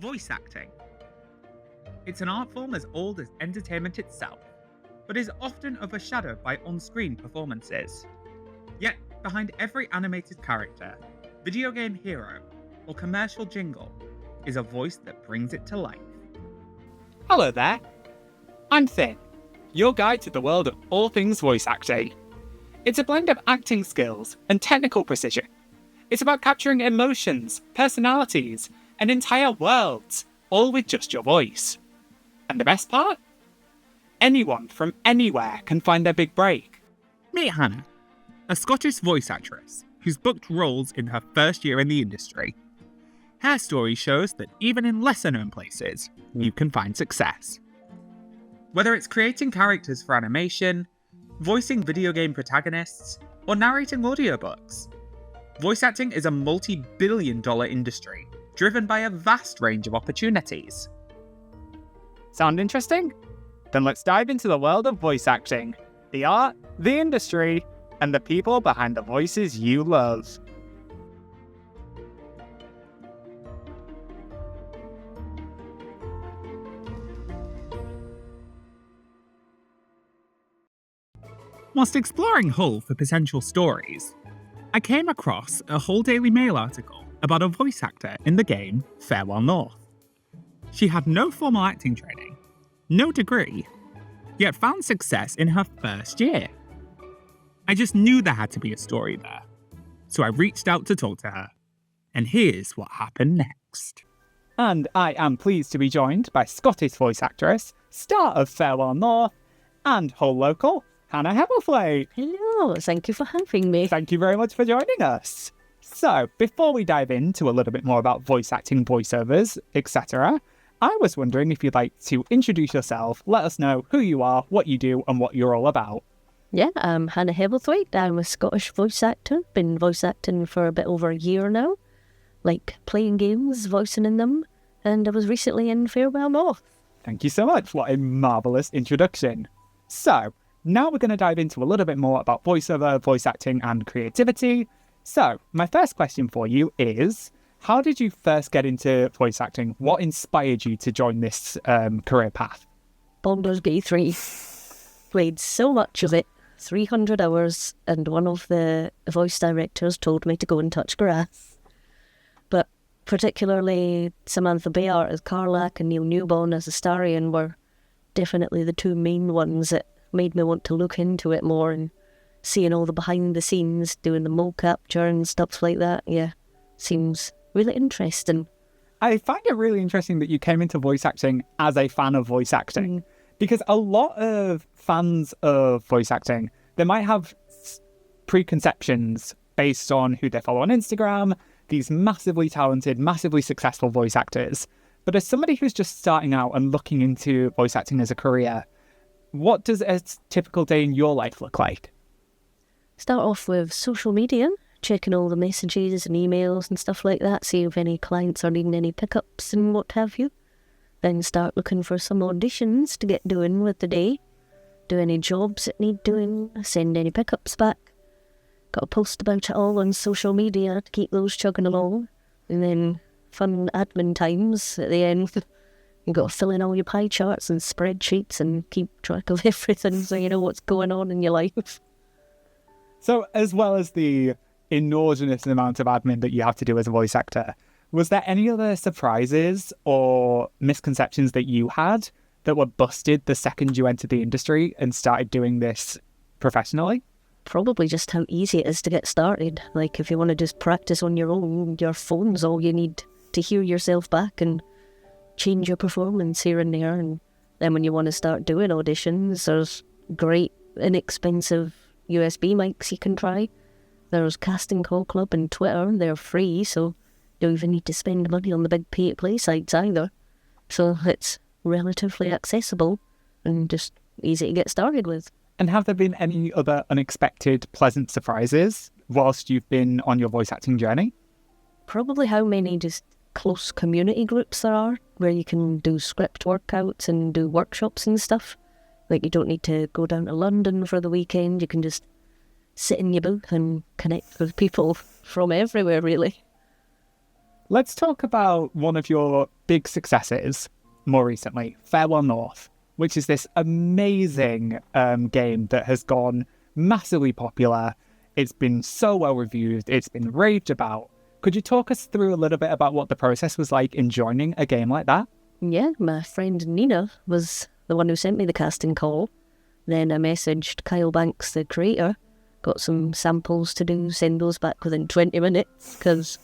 Voice acting. It's an art form as old as entertainment itself, but is often overshadowed by on-screen performances. Yet, behind every animated character, video game hero, or commercial jingle is a voice that brings it to life. Hello there. I'm Finn, your guide to the world of all things voice acting. It's a blend of acting skills and technical precision. It's about capturing emotions, personalities, and entire worlds, all with just your voice. And the best part? Anyone from anywhere can find their big break. Meet Hannah, a Scottish voice actress who's booked roles in her first year in the industry. Her story shows that even in lesser-known places, you can find success. Whether it's creating characters for animation, voicing video game protagonists, or narrating audiobooks, voice acting is a multi-billion-dollar industry, driven by a vast range of opportunities. Sound interesting? Then let's dive into the world of voice acting, the art, the industry, and the people behind the voices you love. Whilst exploring Hull for potential stories, I came across a Hull Daily Mail article about a voice actor in the game Farewell North. She had no formal acting training, no degree, yet found success in her first year. I just knew there had to be a story there, so I reached out to talk to her. And here's what happened next. And I am pleased to be joined by Scottish voice actress, star of Farewell North, and Hull local, Hannah Hebblethwaite. Hello, thank you for having me. Thank you very much for joining us. So, before we dive into a little bit more about voice acting, voiceovers, etc., I was wondering if you'd like to introduce yourself, let us know who you are, what you do, and what you're all about. Yeah, I'm Hannah Hebblethwaite. I'm a Scottish voice actor. Been voice acting for a bit over a year now. Like playing games, voicing in them, and I was recently in Farewell North. Thank you so much. What a marvellous introduction. So, now we're going to dive into a little bit more about voiceover, voice acting, and creativity. So, my first question for you is, how did you first get into voice acting? What inspired you to join this career path? Baldur's Gate 3. Played so much of it, 300 hours, and one of the voice directors told me to go and touch grass. But particularly Samantha Bayard as Karlach and Neil Newbon as Astarion were definitely the two main ones that made me want to look into it more, and seeing all the behind the scenes, doing the mole capture and stuff like that, yeah, seems really interesting. I find it really interesting that you came into voice acting as a fan of voice acting, because a lot of fans of voice acting, they might have preconceptions based on who they follow on Instagram, these massively talented, massively successful voice actors. But as somebody who's just starting out and looking into voice acting as a career, what does a typical day in your life look like? Start off with social media, checking all the messages and emails and stuff like that, see if any clients are needing any pickups and what have you. Then start looking for some auditions to get doing with the day. Do any jobs that need doing, send any pickups back. Got to post about it all on social media to keep those chugging along. And then fun admin times at the end. You've got to fill in all your pie charts and spreadsheets and keep track of everything so you know what's going on in your life. So, as well as the inordinate amount of admin that you have to do as a voice actor, was there any other surprises or misconceptions that you had that were busted the second you entered the industry and started doing this professionally? Probably just how easy it is to get started. Like, if you want to just practice on your own, your phone's all you need to hear yourself back and change your performance here and there. And then when you want to start doing auditions, there's great inexpensive USB mics you can try. There's Casting Call Club and Twitter. They're free, so you don't even need to spend money on the big pay-to-play sites either. So it's relatively accessible and just easy to get started with. And have there been any other unexpected pleasant surprises whilst you've been on your voice acting journey? Probably how many just close community groups there are where you can do script workouts and do workshops and stuff. Like, you don't need to go down to London for the weekend. You can just sit in your booth and connect with people from everywhere, really. Let's talk about one of your big successes more recently, Farewell North, which is this amazing game that has gone massively popular. It's been so well reviewed. It's been raved about. Could you talk us through a little bit about what the process was like in joining a game like that? Yeah, my friend Nina was the one who sent me the casting call. Then I messaged Kyle Banks, the creator, got some samples to do, send those back within 20 minutes, because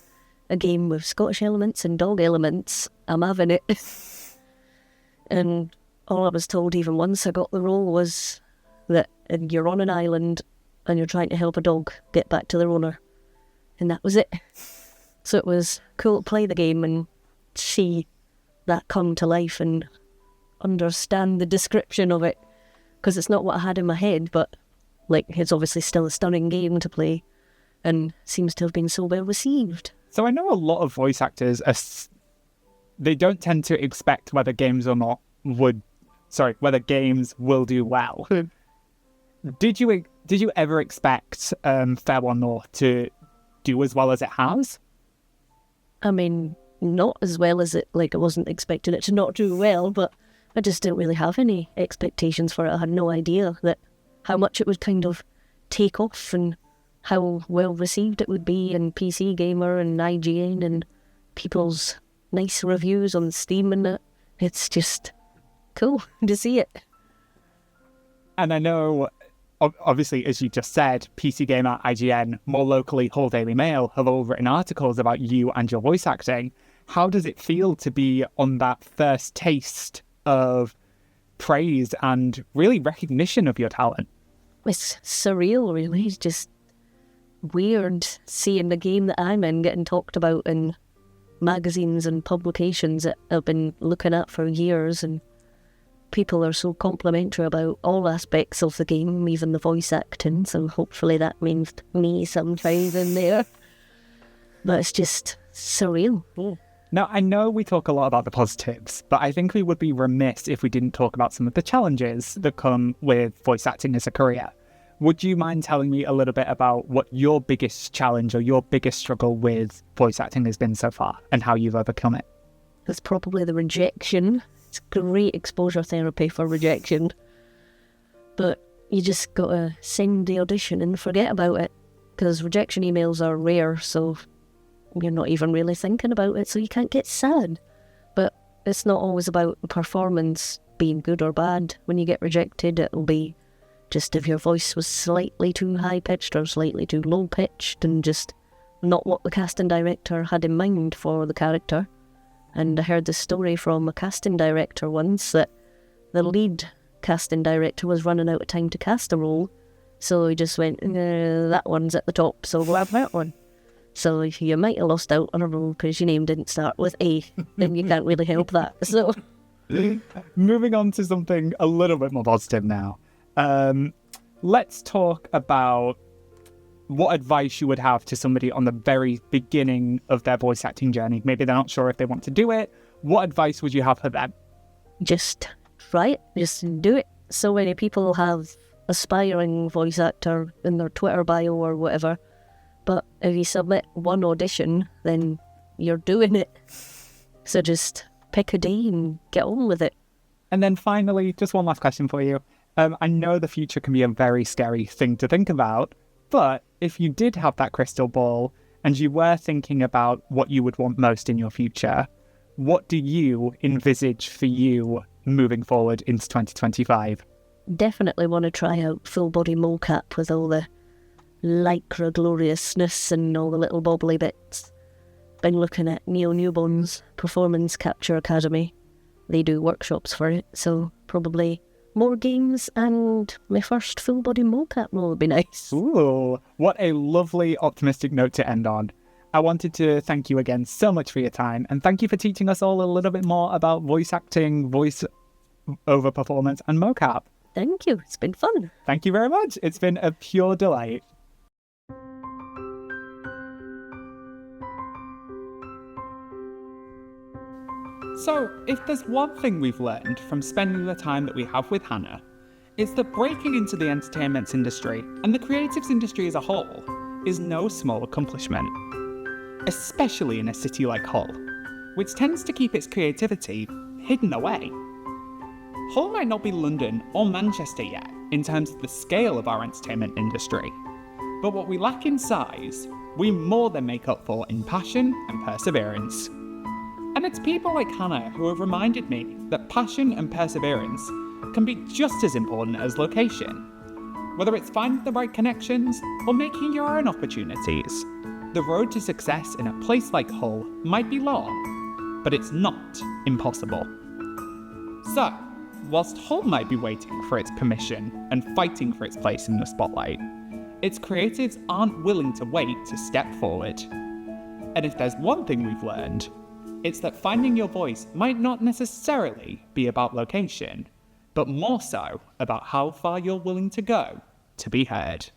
a game with Scottish elements and dog elements, I'm having it. And all I was told even once I got the role was that you're on an island and you're trying to help a dog get back to their owner. And that was it. So it was cool to play the game and see that come to life and understand the description of it. Because it's not what I had in my head, but like it's obviously still a stunning game to play and seems to have been so well received. So I know a lot of voice actors, they don't tend to expect whether games whether games will do well. Did you ever expect Farewell North to do as well as it has? I mean, not as well as it, like I wasn't expecting it to not do well, but I just didn't really have any expectations for it. I had no idea that how much it would kind of take off and how well received it would be in PC Gamer and IGN and people's nice reviews on Steam and that. It's just cool to see it. And I know, obviously, as you just said, PC Gamer, IGN, more locally, Hull Daily Mail have all written articles about you and your voice acting. How does it feel to be on that first taste of praise and really recognition of your talent? It's surreal, really. It's just weird seeing the game that I'm in getting talked about in magazines and publications that I've been looking at for years, and people are so complimentary about all aspects of the game, even the voice acting, so hopefully that means me sometimes in there. But it's just surreal. Yeah. Now, I know we talk a lot about the positives, but I think we would be remiss if we didn't talk about some of the challenges that come with voice acting as a career. Would you mind telling me a little bit about what your biggest challenge or your biggest struggle with voice acting has been so far and how you've overcome it? It's probably the rejection. It's great exposure therapy for rejection. But you just gotta send the audition and forget about it, because rejection emails are rare, so you're not even really thinking about it, so you can't get sad. But it's not always about the performance being good or bad. When you get rejected, it'll be just if your voice was slightly too high-pitched or slightly too low-pitched and just not what the casting director had in mind for the character. And I heard this story from a casting director once that the lead casting director was running out of time to cast a role, so he just went, that one's at the top, so we'll have that one. So you might have lost out on a role because your name didn't start with A, and you can't really help that. So, moving on to something a little bit more positive now. Let's talk about what advice you would have to somebody on the very beginning of their voice acting journey. Maybe they're not sure if they want to do it. What advice would you have for them? Just try it. Just do it. So many people have aspiring voice actor in their Twitter bio or whatever. But if you submit one audition, then you're doing it. So just pick a day and get on with it. And then finally, just one last question for you. I know the future can be a very scary thing to think about, but if you did have that crystal ball and you were thinking about what you would want most in your future, what do you envisage for you moving forward into 2025? Definitely want to try out full body mocap with all the lycra gloriousness and all the little bobbly bits. Been looking at Neil Newbon's Performance Capture Academy. They do workshops for it, so probably more games and my first full body mocap role would be nice. Ooh, what a lovely optimistic note to end on. I wanted to thank you again so much for your time, and thank you for teaching us all a little bit more about voice acting, voice over performance and mocap. Thank you, it's been fun. Thank you very much. It's been a pure delight. So, if there's one thing we've learned from spending the time that we have with Hannah, it's that breaking into the entertainment industry, and the creatives industry as a whole, is no small accomplishment. especially in a city like Hull, which tends to keep its creativity hidden away. Hull might not be London or Manchester yet in terms of the scale of our entertainment industry, but what we lack in size, we more than make up for in passion and perseverance. And it's people like Hannah who have reminded me that passion and perseverance can be just as important as location. Whether it's finding the right connections or making your own opportunities, the road to success in a place like Hull might be long, but it's not impossible. So, whilst Hull might be waiting for its permission and fighting for its place in the spotlight, its creatives aren't willing to wait to step forward. And if there's one thing we've learned, it's that finding your voice might not necessarily be about location, but more so about how far you're willing to go to be heard.